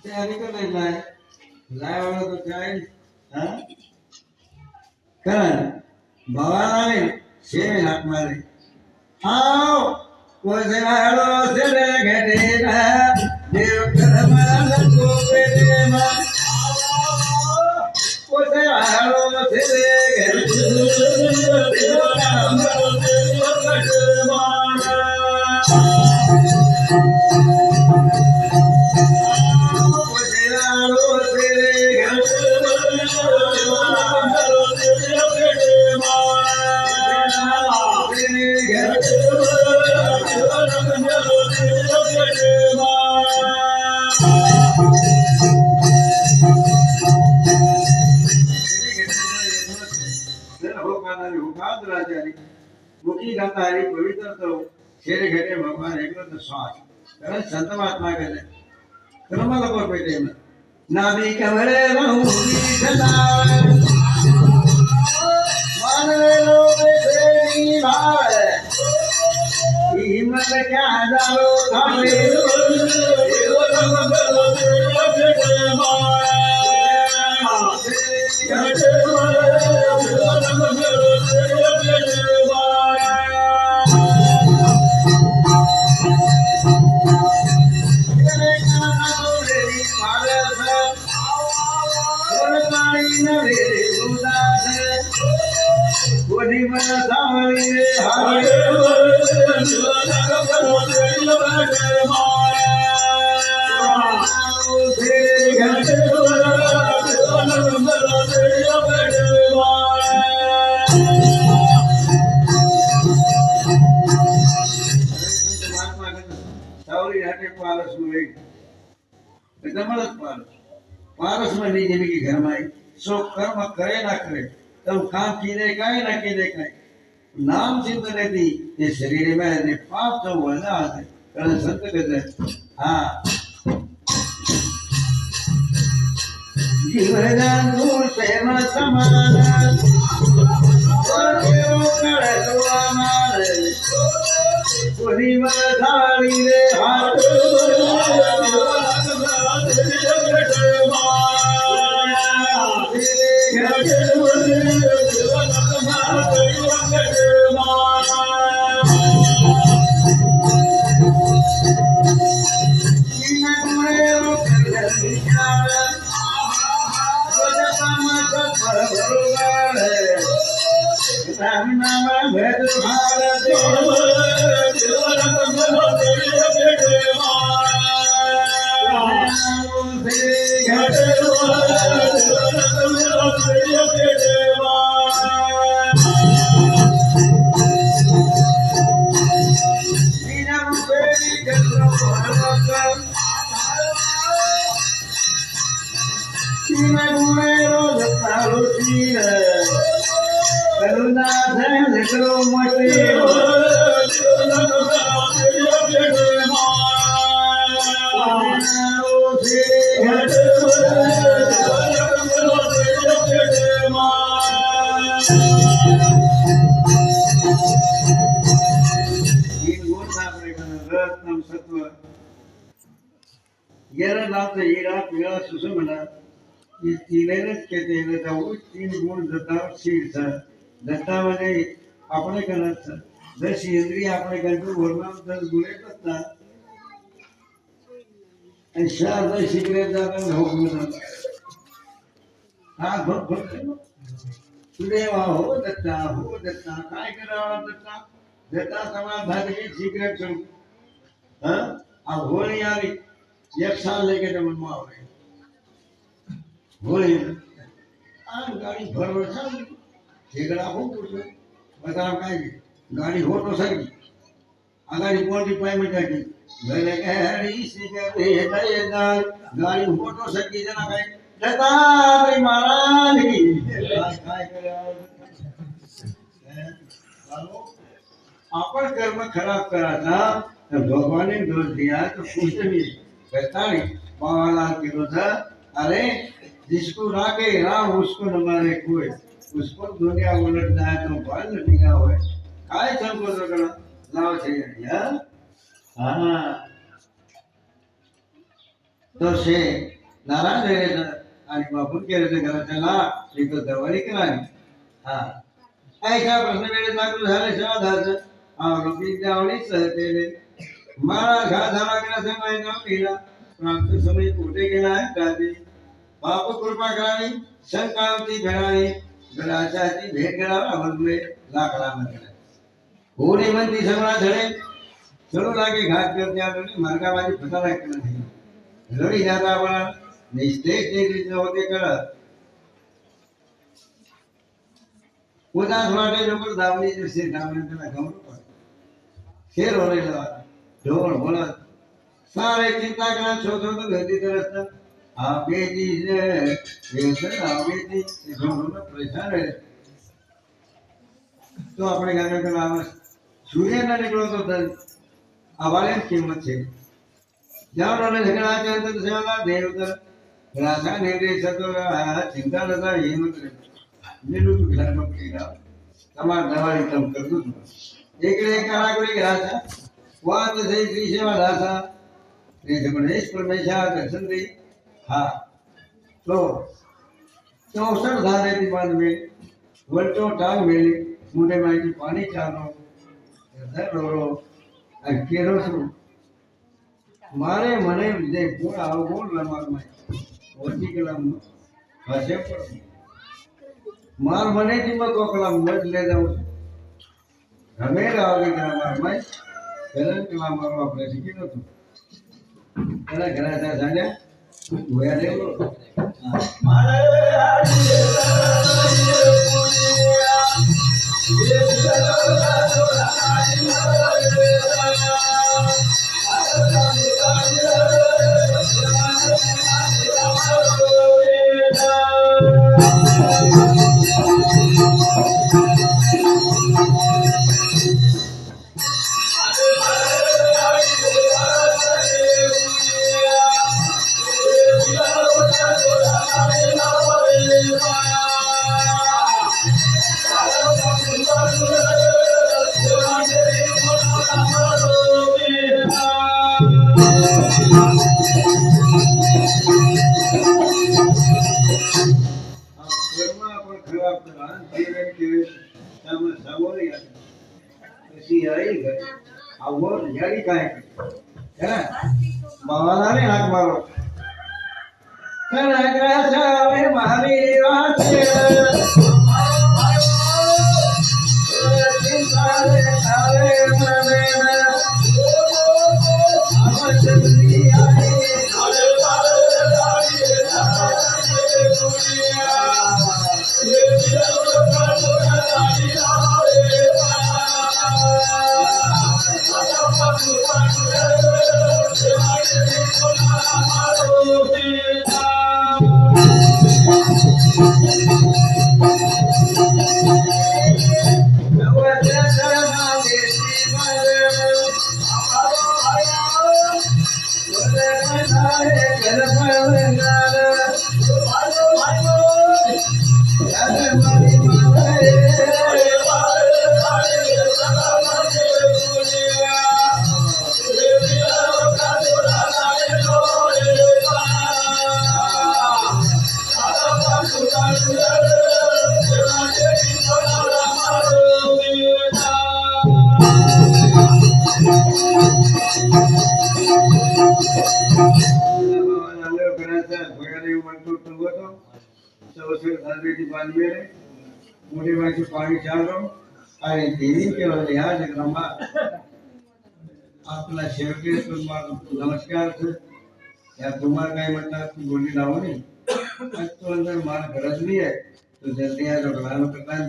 तैयारी कर ले लाए लाए वाला तो क्या है हाँ कर भगवान आने शेर हाथ मारे आओ वो जगाड़ो तेरे घटे ना देव करमान को बेटे मां वो जगाड़ो तेरे घटे देव करमान को बेटे मां मुखी गातारी पवित्र तो शेरे घटे भगवान एक तो श्वास कारण संत महात्मा कहते कर्म को पेटे में नाभि कमरे रहूंगी सदा मानवे लोग से भाव हिम्मत क्या जानो थाने पारस में नहीं जिंदगी घर में आई सो कर्म करे ना करे तब काम कीने काहे ना कीने काहे नाम सिद्ध रहती ये शरीर में ने पाप तो हुआ ना आते कारण संत कहते हाँ जीवन दूर से न समान और केरो करे तो अमान कोई मधारी रे हाथ ये तीनच कहते हैं जाऊ तीन गुण दत्ता शीर्ष दत्ता म्हणजे आपले करत 10 इंद्रिय आपले कंट्रोल वरना 10 गुणे असतात आणि शास्त्र शिकले जातात हुकूम हा भक्त तुझे हो दत्ता काय करावं दत्ता दत्ता समाज भागी शिकले करू हां अब होली आली एक साल लेके तो मन में होली आ गाड़ी भरवर साल झगड़ा हो तो बताओ काय गाड़ी हो तो सकी आगाड़ी कोणती पाय मिटाकी भले गाड़ी सिगरे दयदार गाड़ी हो तो सकी जना काय दत्तात्रय महाराज की काय करे आपण कर्म खराब कराता तो भगवान ने दोष दिया तो कुछ भी कहता नहीं बाला किलो था अरे जिसको रागे राम उसको न मारे कोई उसको दुनिया उलट जाए तो बाल निका होए काय संको रगड़ा लाव चाहिए हां हां तसे नाराज राहिलेलं आणि बापून केलं घराच्याला एक दरवारी केला हा ऐका प्रश्न वेळेस लागू झाले शोधाचं आवडीची जावणी सहतेले माळा घा झाला केला समय नाव लिहिला प्रांत समय कुठे गेला आहे बापू कृपा करावी शंकावती घडावी गडाच्या भेट घडावा म्हणले लाकडामध्ये कोणी म्हणती सगळा झडे चढू लागे घाट करते आढळली मार्गामध्ये फसा लागला नाही लढी जाता बळा निश्चय होते कळत उदास वाटे लोक दावणी दिसते दावणी त्याला गमरू पडत शेर होलेला ढोल बोलत सारे चिंता करत शोधत घरती करत आबेजी आबेजी परेशान आहे तो આપણે ગામે આવાજ સૂર્યના નીકળો તો આવાલે કિંમત છે જાવને ઝઘડા છે અંતર સેવા દેવતર રાસા નેરે સતો ચિંતા નતા હિંમત નીલું ઘર માં કેડા તમાર દવાળી તમ કરતું એકડે કારાગુરી રાસા વાત થઈ શ્રી સેવા રાસા એ જમણેશ પરમેશા દર્શન દે हाँ तो 64 धारे की बाद में वल्टो टांग मेली मुंडे में पानी चालो इधर रो केरो सु मारे मने दे कोण आव कोण लमार में ओटी कलम हसे पर मार मने की में को कलम मत ले जाओ हमें आओगे कलम में कलम कलम मारो अपने सीखी तो कला घरा जा जाने गोया ले लो मारे बाबाने हात मारो मोठी माहिती पाणी चाललो आणि देवी केलं ह्या जन्मा आपला शेवटी नमस्कार या तुम्हाला काय म्हणतात की बोली लावू नये तो जर मला गरज नाही आहे तो जल्दी या लहान करता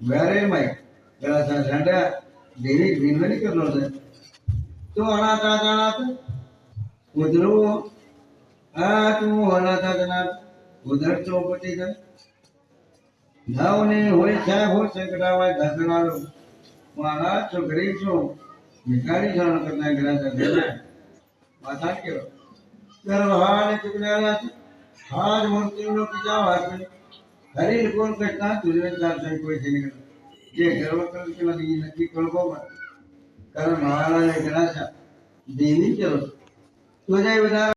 वेळ माहीत गळाचा झांडा देवी विनवणी करलो तो अनाथ उधरू तू अनाथ उधर चौपटी कर धावने होय साहेब हो संकटावाय धसणारो महाराज तो गरीब छो भिकारी जाण करता घराचा देवा माथा केलो तर वहाने चुकल्याला हाज मूर्ती नो किजा वाके हरी कोण करता तुझे चार जण पैसे निघाले जे गर्व कर केला ती नक्की कळको कारण महाराज घराचा देवी केलो तुझ्या विचार